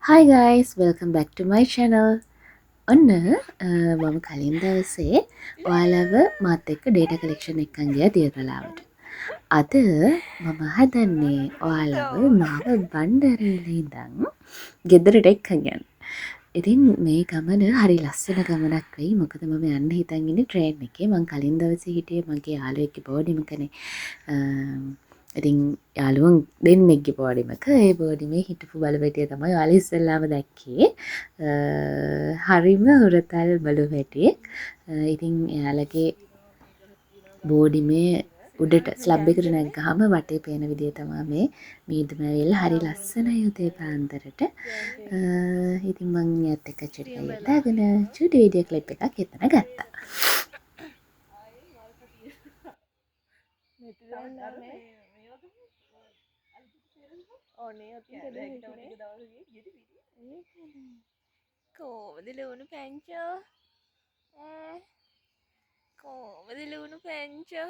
Hi guys, welcome back to my channel. ඔන්න මම කලින් දවසේ ඔයාලව මාත් එක්ක ඩේටා කලෙක්ෂන් එකක් ගියා දියතලාවට. අද මම හදන්නේ ඔයාලව මාව බණ්ඩාරේ ඉඳන් ගෙදරට එක්කන් යන්න. ඉතින් මේ ගමන හරි ලස්සන ගමනක් වෙයි. මොකද මම යන්න හිතන් ඉන්නේ ට්‍රේන් එකේ. මං කලින් දවසේ හිටියේ මගේ යාළුවෙක්ගේ බෝඩිමකනේ. ඉතින් යාළුවන් දෙන්නෙක්ගේ බෝඩිමක. ඒ බෝඩිමේ හිටපු බලපැටිය තමයි ඔයාලා ඉස්සෙල්ලාම දැක්කේ. හරිම හුරතල් බලපැටියෙක්. ඉතින් එයාලගේ බෝඩිමේ උඩට ස්ලැබ් එකට නැග්ගාම වටේ පේන විදිය තමයි මේ මීදුම ඇවිල්ලා හරි ලස්සනයි උදේ පාන්දරට. ඉතින් මං යාත් එක්ක චුටි දාගෙන චුටි වීඩියෝ ක්ලිප් එකක් එතන ගත්තා. කොහොමද ලුණු පැංචෝ කොහොමද ලුණු පැංචෝ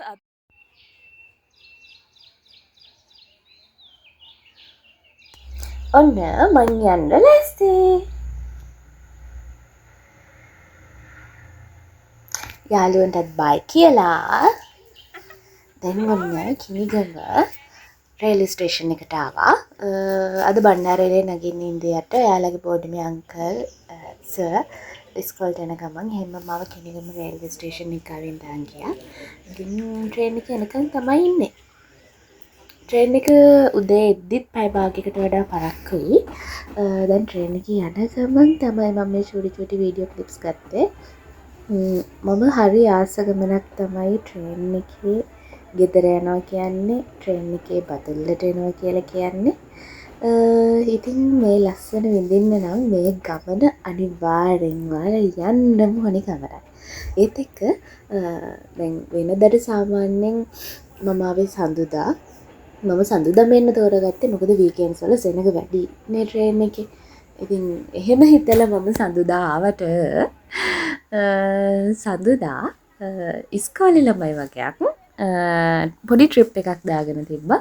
ඔන්න මං යන්න ලෑස්ති. යාළුවන්ටත් බයි කියලා දැන් ඔන්න කිනිගම රේල් ස්ටේෂන් එකට ආවා. අද බණ්ඩාරේ නගින්න ඉන්දියට යාළුවගේ බෝඩිමේ අංකල් සර් ඉස්කෝලේට යන ගමන් එහෙම මාව කිනිගම රේල්වේ ස්ටේෂන් එක ආවෙන් දාන් ගියා. ඉතින් ට්‍රේන් එක යනකම් තමයි ඉන්නේ. ට්‍රේන් එක උදේ එද්දිත් පැය භාගයකට වඩා පරක්කුයි. දැන් ට්‍රේන් එක යන ගමන් තමයි මම මේ චූටි වීඩියෝ ක්ලිප්ස් ගත්තේ. මම හරි ආස ගමනක් තමයි ට්‍රේන් එකේ ගෙදර යනවා කියන්නේ, ට්‍රේන් එකේ බදුල්ලට එනවා කියලා කියන්නේ. ඉතින් මේ ලස්සන විඳින්න නම් මේ ගමන අනිවාර්යෙන් ඔයාලා යන්නම ඕනේ ගමනක්. ඒත් එක්ක දැන් වෙනදට සාමාන්‍යයෙන් මම ආවේ සඳුදා. මම සඳුදා මෙන්න තෝරගත්තේ මොකද වීකෙන්ඩ්ස් වල සෙනග වැඩි නේ ට්‍රේන් එකේ. ඉතින් එහෙම හිතලා මම සඳුදා ආවට සඳුදා ඉස්කෝලේ ළමයි වගේක් පොඩි ට්‍රිප් එකක් දාගෙන තිබ්බා.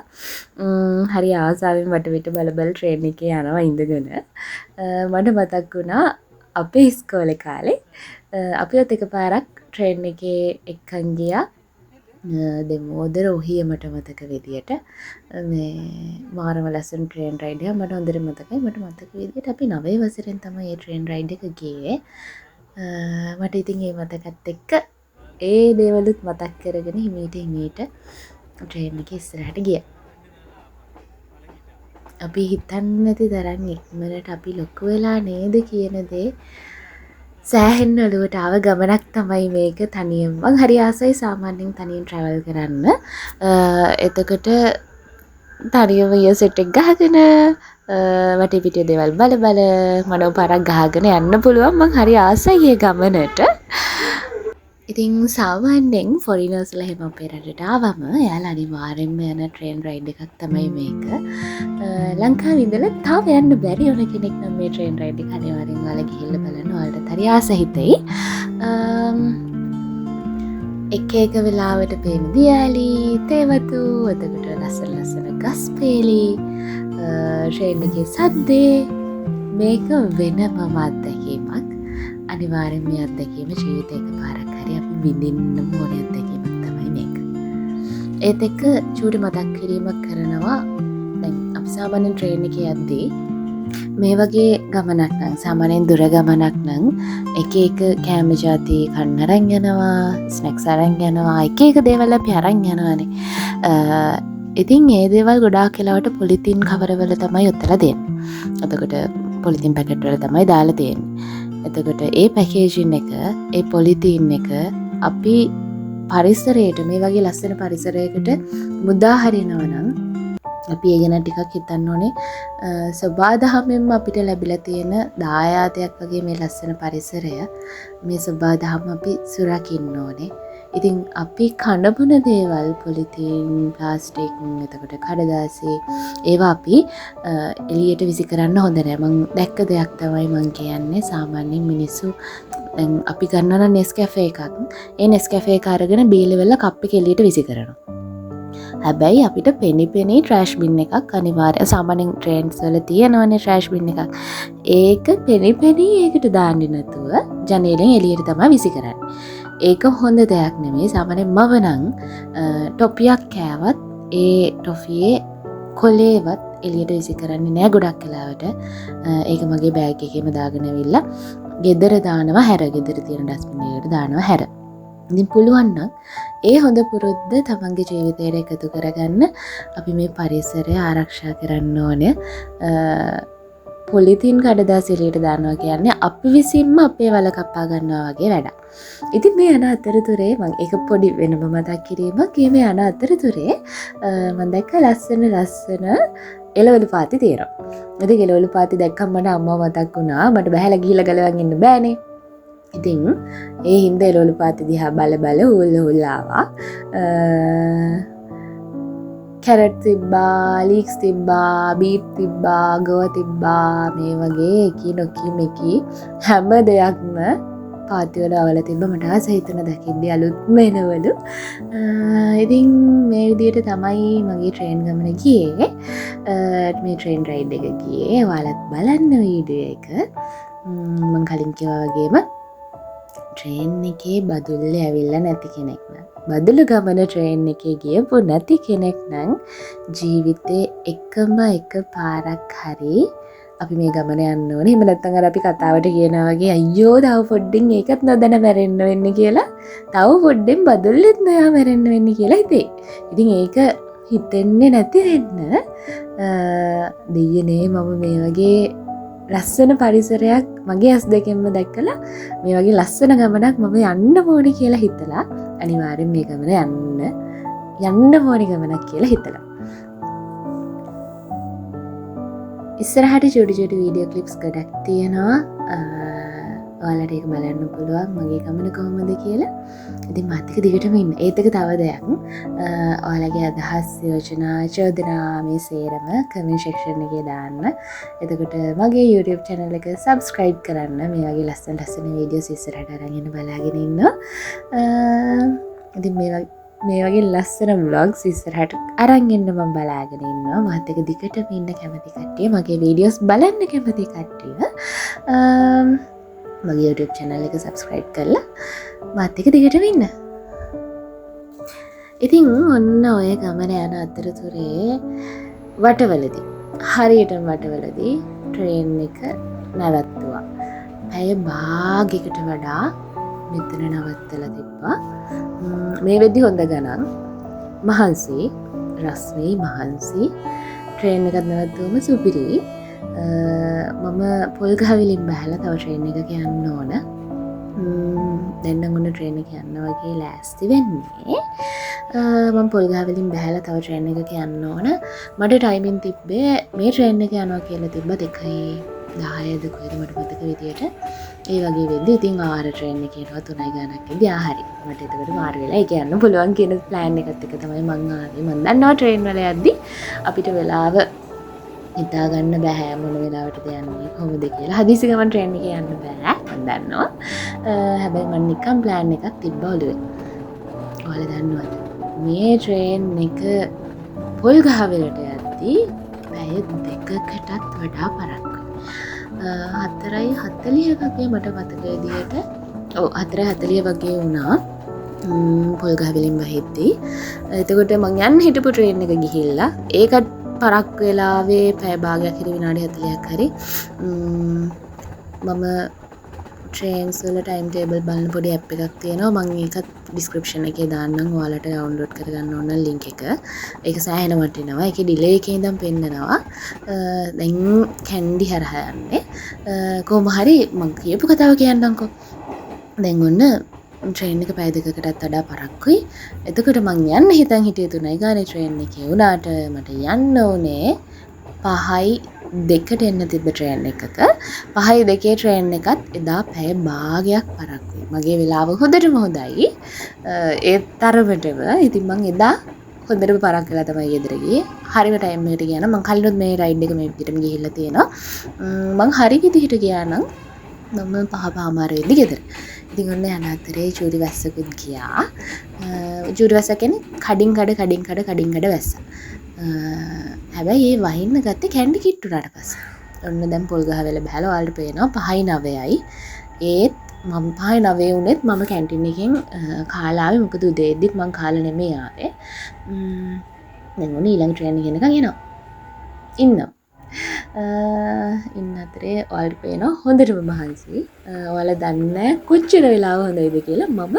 හරි ආසාවෙන් වටපිට බල ට්‍රේන් එකේ යනවා ඉඳගෙන. මට මතක් වුණා අපේ ඉස්කෝලේ කාලේ අපිත් එකපාරක් ට්‍රේන් එකේ එක්කන් ගියා. දෙමෝදර ඔහිය මට මතක විදියට මේ මාරම ලස්සන ට්‍රේන් රයිඩ් එක මට හොඳට මතකයි. මට මතක විදියට අපි 9 වසරෙන් තමයි මේ ට්‍රේන් රයිඩ් එක ගියේ. මට ඉතින් ඒ මතකත් එක්ක ඒ දේවලුත් මතක් කරගෙන හිමීට ට්‍රේන් එකේ ඉස්සරහට ගියා. අපි හිතන්නේ නැති තරම් ඉක්මනට අපි ලොකු වෙලා නේද කියන දේ සෑහෙන්න ඔලුවට ආව ගමනක් තමයි මේක. තනියම මං හරි ආසයි සාමාන්‍යයෙන් තනියෙන් ට්‍රැවල් කරන්න. එතකොට තනියම ඉයර්සෙට් එක ගහගෙන වටේ පිටේ දේවල් බල මනෝ පාරක් ගහගෙන යන්න පුළුවන්. මං හරි ආසයි ඒ ගමනට. ඉතින් සාමාන්‍යයෙන් ෆොරිනර්ස්ලා එහෙම අපේ රටට ආවම එයාලා අනිවාර්යෙන්ම යන ට්‍රේන් රයිඩ් එකක් තමයි මේක. ලංකාවේ ඉඳලා තාම යන්න බැරි වෙන කෙනෙක් නම් මේ ට්‍රේන් රයිඩ් එක අනිවාර්යෙන් ඔයාලා ගිහිල්ලා බලන්න. ඔයාලට හරි ආස හිතෙයි. එක වෙලාවට පේන දියාලි, තේවතු, එතකොට ලස්සන ගස්පේලි, ට්‍රේන් එකේ සද්දේ මේක වෙනමම අත්දැකීමක්. අනිවාර්යෙන් මේ අත්දැකීම ජීවිතේ එකපාරක් හරි අපි විඳින්න ඕනේ අත්දැකීමක් තමයි මේක. ඒත් එක්ක චූටි මතක් කිරීමක් කරනවා. දැන් අපි සාමාන්‍යයෙන් ට්‍රේන් එකේ යද්දී මේ වගේ ගමනක් නම් සාමාන්‍යයෙන් දුර ගමනක් නම් එක කෑම ಜಾති කන්න අරන් යනවා, ස්නැක්ස් අරන් යනවා, එක දේවල් අපි අරන් යනවානේ. ඉතින් ඒ දේවල් ගොඩාක් වෙලාවට පොලිතින් කවර වල තමයි ඔතලා දෙන්නේ. එතකොට පොලිතින් පැකට් වල තමයි දාලා තියෙන්නේ. එතකොට ඒ පැකේජින් එක, ඒ පොලිතීන් එක අපි පරිසරයට මේ වගේ ලස්සන පරිසරයකට මුදා හරිනවා නම් අපි ඒ ගැන ටිකක් හිතන්න ඕනේ. සබාදහමෙන්ම අපිට ලැබිලා තියෙන දායාදයක් වගේ මේ ලස්සන පරිසරය, මේ සබාදහම අපි සුරකින්න ඕනේ. ඉතින් අපි කනබුන දේවල් පොලිතීන්, ප්ලාස්ටික්, එතකොට කඩදාසි ඒවා අපි එළියට විසි කරන්න හොඳ නෑ. මං දැක්ක දෙයක් තමයි මං කියන්නේ. සාමාන්‍යයෙන් මිනිස්සු දැන් අපි ගන්නවා නම් නෙස්කැෆේ එකක්. ඒ නෙස්කැෆේ එක අරගෙන බීලෙ වෙලා කප් එක එළියට විසි කරනවා. හැබැයි අපිට පෙනි ට්‍රෑෂ් බින් එකක් අනිවාර්යයෙන් සාමාන්‍යයෙන් ට්‍රේන්ස් වල තියෙනවනේ ට්‍රෑෂ් බින් එකක්. ඒක පෙනි ඒකට දාන්නේ නැතුව ජනේලෙන් එළියට තමයි විසි කරන්නේ. ඒක හොඳ දෙයක් නෙමෙයි. සාමාන්‍යයෙන් මම නම් ටොපියක් කෑවත් ඒ ටොෆියේ කොලේවත් එළියට විසි කරන්නේ නෑ ගොඩක් වෙලාවට. ඒක මගේ බෑග් එකේම දාගෙන ඇවිල්ලා ගෙදර දානවා හැර. ගෙදර තියෙන ඩස්බින් එකකට දානවා හැර. ඉතින් පුළුවන් නම් ඒ හොඳ පුරුද්ද තමන්ගේ ජීවිතයට එකතු කරගන්න අපි මේ පරිසරය ආරක්ෂා කරන්න ඕනේ. පොලිතින් කඩදාසි එළියට දානවා කියන්නේ අපි විසින්ම අපේ වල කපා ගන්නවා වගේ වැඩක්. ඉතින් මේ යන අතරතුරේ මම ඒක පොඩි වෙනම මතක් කිරීමක්. මේ යන අතරතුරේ මම දැක්ක ලස්සන එළවලු පාති තියෙනවා. ඉතින් එළවලු පාති දැක්කම මට අම්මව මතක් වුණා. මට බහැලා ගිහිල්ලා ගලවන් ඉන්න බෑනේ. ඉතින් ඒ හින්දා එළවලු පාති දිහා බල හුල් ආවා. කැරට් තිබ්බා, ලීක්ස් තිබ්බා, බීට් තිබ්බා, ගව තිබ්බා, මේ වගේ එකි හැම දෙයක්ම පාතිවල අවල තිබ්බ. මට ආස හිතුණ දකිද්දී අලුත්ම එළවලු. ඉතින් මේ විදිහට තමයි මගේ ට්‍රේන් ගමන ගියේ. මේ ට්‍රේන් රයිඩ් එක ගියේ. ඔයාලත් බලන්න වීඩියෝ එක. මම කලින් කිව්වා වගේම ට්‍රේන් එකේ බදුල්ලේ ඇවිල්ලා නැති කෙනෙක් නම්, බදුළු ගමන ට්‍රේන් එකේ ගියපු නැති කෙනෙක් නම් ජීවිතේ එකම එක පාරක් හරි අපි මේ ගමන යන්න ඕනේ. එහෙම නැත්නම් අර අපි කතාවට කියනවා වගේ අයියෝ තව පොඩ්ඩෙන් ඒකත් නොදැන මැරෙන්න වෙන්නේ කියලා, තව පොඩ්ඩෙන් බදුල්ලෙත් නොයා මැරෙන්න වෙන්නේ කියලා හිතේ. ඉතින් ඒක හිතෙන්නේ නැති වෙන්න දෙයනේ මම මේ වගේ ලස්සන පරිසරයක් මගේ ඇස් දෙකෙන්ම දැක්කලා මේ වගේ ලස්සන ගමනක් මම යන්න ඕනේ කියලා හිතලා අනිවාර්යෙන් මේ ගමන යන්න ඕනේ ගමනක් කියලා හිතලා ඉස්සරහට චුටි වීඩියෝ ක්ලිප්ස් ගොඩක් තියෙනවා. ඔයාලට ඒක බලන්න පුළුවන් මගේ ගමන කොහොමද කියලා. ඉතින් මාත් එක්ක දිගටම ඉන්න. ඒත් එක තව දෙයක්. ඔයාලගේ අදහස් යෝජනා චෝදනා මේ සේරම කමෙන්ට් සෙක්ෂන් එකේ දාන්න. එතකොට මගේ YouTube channel එක subscribe කරන්න. මේ වගේ ලස්සන වීඩියෝස් ඉස්සරහට අරන් එන්න බලාගෙන ඉන්න. ඉතින් මේ වගේ ලස්සන vlogs ඉස්සරහට අරන් එන්න මම බලාගෙන ඉන්නවා. මාත් එක්ක දිගටම ඉන්න කැමති කට්ටිය, මගේ වීඩියෝස් බලන්න කැමති කට්ටිය මගේ YouTube channel එක subscribe කරලා මාත් එක්ක දිගටම ඉන්න. ඉතින් ඔන්න ඔය ගමන යන අතරතුරේ වටවලදී ට්‍රේන් එක නැවතුවා. පැය භාගයකට වඩා මෙතන නවත්තලා තිබ්බා. මේ වෙද්දි හොඳ ගණන් මහන්සි ට්‍රේන් එකත් නැවතුවම සුපිරි. මම පොල්ගහවිලින් බැහැලා තව ට්‍රේන් එකක යන්න ඕන. දැන් නම් ඔන්න ට්‍රේන් එක යන්න වගේ ලෑස්ති වෙන්නේ. මම පොල්ගහවිලින් බැහැලා තව ට්‍රේන් එකක යන්න ඕන. මට ටයිමින් තිබ්බේ මේ ට්‍රේන් එක යනවා කියලා තිබ්බ 2:10ද කොහෙද මට මතක විදියට. ඒ වගේ වෙද්දි ඉතින් ආර ට්‍රේන් එකේ යනවා 3 ගානක් ඉඳි ආහරි. මට එතකොට මාරු වෙලා ඒක යන්න පුළුවන් කියන ප්ලෑන් එකත් එක තමයි මං ආවේ. මං දන්නවා ට්‍රේන් වල යද්දි අපිට වෙලාව හිතා ගන්න බෑ මොන වෙලාවටද යන්නේ කොහොමද කියලා. හදිසි ගමන් ට්‍රේන් එකේ යන්න බෑ මම දන්නවා. හැබැයි මම නිකන් ප්ලෑන් එකක් තිබ්බා ඔළුවේ. ඔයාලා දන්නවද මේ ට්‍රේන් එක පොල්ගහවෙලට යද්දී පැය 2කටත් වඩා පරක්කුයි. 4:40 වගේ මට මතක විදියට 4:40 වගේ වුණා පොල්ගහවෙලින් වහෙද්දී. එතකොට මං යන්න හිටපු ට්‍රේන් එක ගිහිල්ලා ඒකට පරක් වෙලාවේ පැය භාගයක් හරි විනාඩි 40ක් හරි මම ට්‍රේන්ස් වල ටයිම් ටේබල් බලන පොඩි ඇප් එකක් තියෙනවා. මම ඒකත් ඩිස්ක්‍රිප්ෂන් එකේ දාන්නම්. ඔයාලට ඩවුන්ලෝඩ් කරගන්න ඕන ලින්ක් එක. ඒක සෑහෙන වටිනවා. ඒකේ ඩිලේ එකේ ඉඳන් පෙන්නනවා. දැන් කැන්ඩි හරහා යන්නේ. කොහොම හරි මම කියපු කතාව කියන්නම්කෝ. දැන් ඔන්න ට්‍රේන් එක පැය 2කටත් වඩා පරක්කුයි. එතකොට මං යන්න හිතන් හිටියේ 3යි ගානේ ට්‍රේන් එකේ. උනාට මට යන්න ඕනේ 5:02ට එන්න තිබ්බ ට්‍රේන් එකක. 5:02 ට්‍රේන් එකත් එදා පැය භාගයක් පරක්කුයි. මගේ වෙලාව හොඳටම හොඳයි. ඒ තරමටම ඉතින් මං එදා හොඳටම පරක් වෙලා තමයි ගෙදර ගියේ. හරිම ටයිම් එකට ගියා නම් මං කලිනුත් මේ රයිඩ් එක මේ විදිහටම ගිහිල්ලා තියෙනවා. මං හරි විදිහට ගියා නම් මම 5:00 වෙද්දි ගෙදර. ඉතින් ඔන්න යන අතරේ චූරි වැස්සකුත් ගියා. ජූරි වැස්ස කියන්නේ කඩින් කඩ වැස්සා. හැබැයි ඒ වහින්න ගත්තේ කැන්ඩි කිට්ටුනාට පස්සේ. ඔන්න දැන් පොල්ගහවෙල බැලුවා ඔයාලට පේනවා 5:09යි. ඒත් මම 5:09 වුණෙත් මම කැන්ටින් එකෙන් කාලා ආවේ. මොකද උදේ එද්දිත් මං කාලා නෙමෙයි ආවේ. දැන් ඔන්න ඊළඟ ට්‍රේන් එක එනකන් එනවා. ඉන්න අතරේ ඔයාලට පේනවා හොඳටම මහන්සි. ඔයාලා දන්නේ නැහැ කොච්චර වෙලාව හොඳයිද කියලා. මම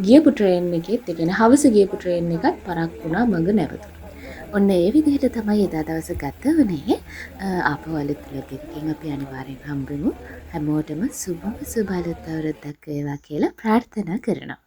ගියපු ට්‍රේන් එකෙත් ඒ කියන්නේ හවස ගියපු ට්‍රේන් එකත් පරක් වුණා මග නැවතුණා. ඔන්න ඒ විදිහට තමයි එදා දවස ගත වුණේ. ආපහු අලුත් vlog එකකින් අපි අනිවාර්යෙන් හම්බෙමු. හැමෝටම සුබ අලුත් අවුරුද්දක් වේවා කියලා ප්‍රාර්ථනා කරනවා.